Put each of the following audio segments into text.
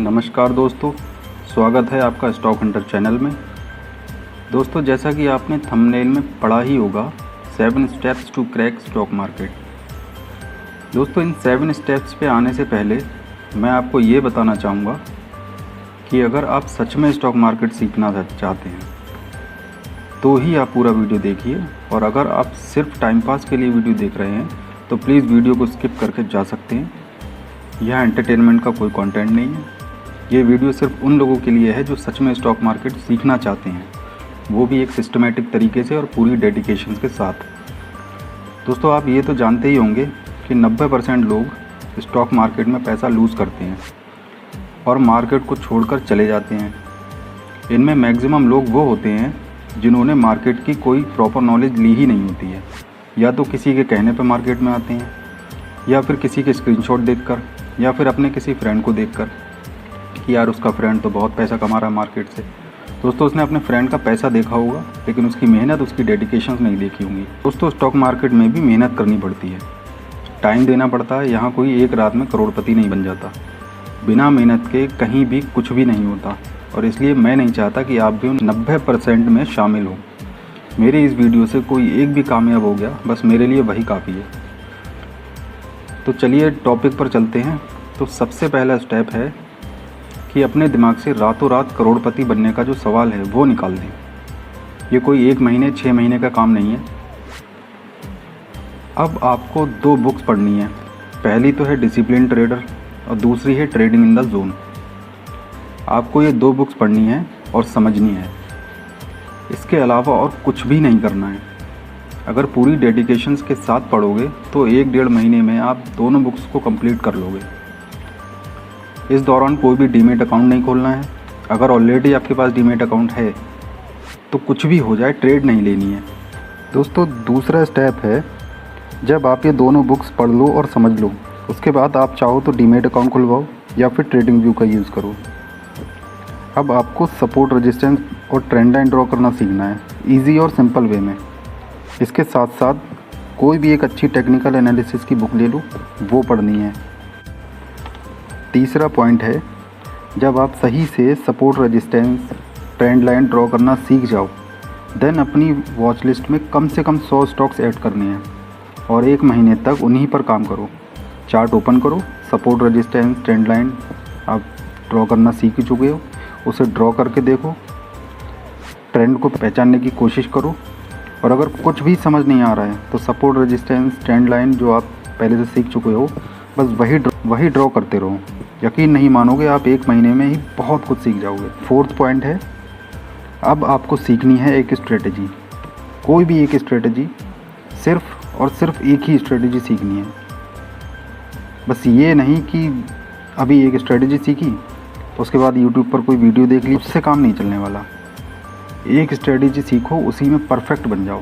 नमस्कार दोस्तों, स्वागत है आपका स्टॉक हंटर चैनल में। दोस्तों, जैसा कि आपने थंबनेल में पढ़ा ही होगा 7 steps to crack stock market. दोस्तों, इन 7 स्टेप्स पे आने से पहले मैं आपको ये बताना चाहूँगा कि अगर आप सच में स्टॉक मार्केट सीखना चाहते हैं तो ही आप पूरा वीडियो देखिए, और अगर आप सिर्फ टाइम पास के लिए वीडियो देख रहे हैं तो प्लीज़ वीडियो को स्किप करके जा सकते हैं। यह एंटरटेनमेंट का कोई कंटेंट नहीं है। ये वीडियो सिर्फ उन लोगों के लिए है जो सच में स्टॉक मार्केट सीखना चाहते हैं, वो भी एक सिस्टमेटिक तरीके से और पूरी डेडिकेशन के साथ। दोस्तों, आप ये तो जानते ही होंगे कि 90% लोग स्टॉक मार्केट में पैसा लूज़ करते हैं और मार्केट को छोड़कर चले जाते हैं। इनमें मैक्सिमम लोग वो होते हैं जिन्होंने मार्केट की कोई प्रॉपर नॉलेज ली ही नहीं होती है, या तो किसी के कहने पर मार्केट में आते हैं, या फिर किसी के स्क्रीनशॉट देखकर, या फिर अपने किसी फ्रेंड को देखकर कि यार उसका फ्रेंड तो बहुत पैसा कमा रहा है मार्केट से। दोस्तों, उसने अपने फ्रेंड का पैसा देखा होगा लेकिन उसकी मेहनत, उसकी डेडिकेशन नहीं देखी होंगी। दोस्तों, स्टॉक मार्केट में भी मेहनत करनी पड़ती है, टाइम देना पड़ता है। यहाँ कोई एक रात में करोड़पति नहीं बन जाता। बिना मेहनत के कहीं भी कुछ भी नहीं होता, और इसलिए मैं नहीं चाहता कि आप भी उन 90% में शामिल हो। मेरी इस वीडियो से कोई एक भी कामयाब हो गया, बस मेरे लिए वही काफ़ी है। तो चलिए टॉपिक पर चलते हैं। तो सबसे पहला स्टेप है कि अपने दिमाग से रातों रात करोड़पति बनने का जो सवाल है वो निकाल दें। ये कोई 1 महीने 6 महीने का काम नहीं है। अब आपको 2 बुक्स पढ़नी है। पहली तो है डिसिप्लिन ट्रेडर और दूसरी है ट्रेडिंग इन द जोन। आपको ये 2 बुक्स पढ़नी है और समझनी है। इसके अलावा और कुछ भी नहीं करना है। अगर पूरी डेडिकेशंस के साथ पढ़ोगे तो 1-1.5 महीने में आप दोनों बुक्स को कंप्लीट कर लोगे। इस दौरान कोई भी डीमेट अकाउंट नहीं खोलना है। अगर ऑलरेडी आपके पास डीमेट अकाउंट है तो कुछ भी हो जाए, ट्रेड नहीं लेनी है। दोस्तों, दूसरा स्टेप है, जब आप ये दोनों बुक्स पढ़ लो और समझ लो, उसके बाद आप चाहो तो डीमेट अकाउंट खुलवाओ या फिर ट्रेडिंग व्यू का यूज़ करो। अब आपको सपोर्ट, रेजिस्टेंस और ट्रेंड लाइन ड्रॉ करना सीखना है, ईजी और सिंपल वे में। इसके साथ साथ कोई भी एक अच्छी टेक्निकल एनालिसिस की बुक ले लो, वो पढ़नी है। तीसरा पॉइंट है, जब आप सही से support, resistance, trend line draw करना सीख जाओ, देन अपनी वॉच लिस्ट में कम से कम 100 स्टॉक्स ऐड करने हैं और 1 महीने तक उन्हीं पर काम करो। चार्ट ओपन करो, सपोर्ट, रेजिस्टेंस, ट्रेंड लाइन आप ड्रॉ करना सीख चुके हो, उसे ड्रॉ करके देखो, ट्रेंड को पहचानने की कोशिश करो, और अगर कुछ भी समझ नहीं आ रहा है तो सपोर्ट, रेजिस्टेंस, ट्रेंड लाइन जो आप पहले से सीख चुके हो, बस वही ड्रॉ करते रहो। यकीन नहीं मानोगे, आप 1 महीने में ही बहुत कुछ सीख जाओगे। 4th पॉइंट है, अब आपको सीखनी है एक स्ट्रेटजी। कोई भी एक स्ट्रेटजी, सिर्फ और सिर्फ एक ही स्ट्रेटजी सीखनी है। बस ये नहीं कि अभी एक स्ट्रेटजी सीखी उसके बाद यूट्यूब पर कोई वीडियो देख ली, उससे काम नहीं चलने वाला। एक स्ट्रेटजी सीखो, उसी में परफेक्ट बन जाओ।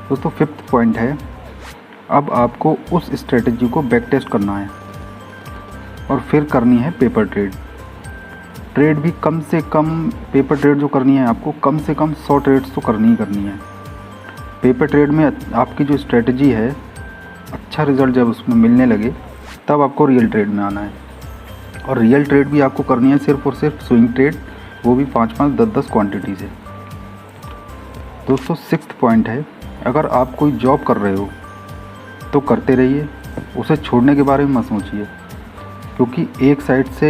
दोस्तों, 5th पॉइंट है, अब आपको उस स्ट्रेटजी को बैक टेस्ट करना है और फिर करनी है पेपर ट्रेड। ट्रेड भी कम से कम, पेपर ट्रेड जो करनी है आपको, कम से कम 100 ट्रेड्स तो करनी ही करनी है। पेपर ट्रेड में आपकी जो स्ट्रेटजी है, अच्छा रिजल्ट जब उसमें मिलने लगे तब आपको रियल ट्रेड में आना है। और रियल ट्रेड भी आपको करनी है सिर्फ और सिर्फ स्विंग ट्रेड, वो भी 5-5, 10-10 क्वांटिटी से। दोस्तों, 6th पॉइंट है, अगर आप कोई जॉब कर रहे हो तो करते रहिए, उसे छोड़ने के बारे में मत सोचिए, क्योंकि एक साइड से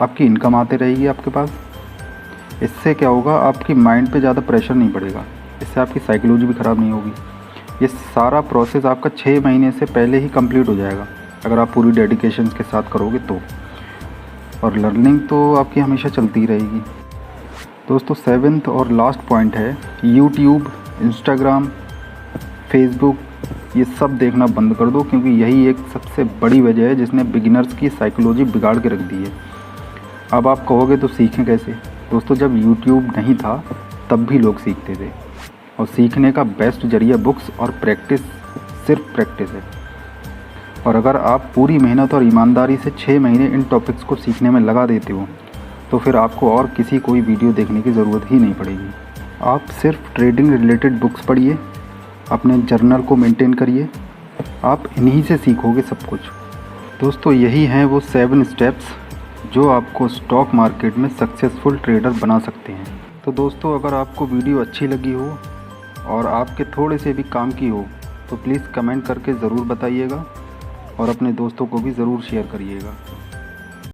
आपकी इनकम आते रहेगी आपके पास। इससे क्या होगा, आपकी माइंड पे ज़्यादा प्रेशर नहीं पड़ेगा, इससे आपकी साइकोलॉजी भी ख़राब नहीं होगी। ये सारा प्रोसेस आपका 6 महीने से पहले ही कंप्लीट हो जाएगा अगर आप पूरी डेडिकेशन के साथ करोगे तो, और लर्निंग तो आपकी हमेशा चलती ही रहेगी। दोस्तों, 7th और लास्ट पॉइंट है, यूट्यूब, इंस्टाग्राम, फेसबुक, ये सब देखना बंद कर दो, क्योंकि यही एक सबसे बड़ी वजह है जिसने बिगिनर्स की साइकोलॉजी बिगाड़ के रख दी है। अब आप कहोगे तो सीखें कैसे? दोस्तों, जब यूट्यूब नहीं था तब भी लोग सीखते थे, और सीखने का बेस्ट जरिया बुक्स और प्रैक्टिस, सिर्फ प्रैक्टिस है। और अगर आप पूरी मेहनत और ईमानदारी से 6 महीने इन टॉपिक्स को सीखने में लगा देते हो तो फिर आपको और किसी कोई वीडियो देखने की ज़रूरत ही नहीं पड़ेगी। आप सिर्फ ट्रेडिंग रिलेटेड बुक्स पढ़िए, अपने जर्नल को मेंटेन करिए, आप इन्हीं से सीखोगे सब कुछ। दोस्तों, यही हैं वो 7 स्टेप्स जो आपको स्टॉक मार्केट में सक्सेसफुल ट्रेडर बना सकते हैं। तो दोस्तों, अगर आपको वीडियो अच्छी लगी हो और आपके थोड़े से भी काम की हो तो प्लीज़ कमेंट करके ज़रूर बताइएगा और अपने दोस्तों को भी ज़रूर शेयर करिएगा।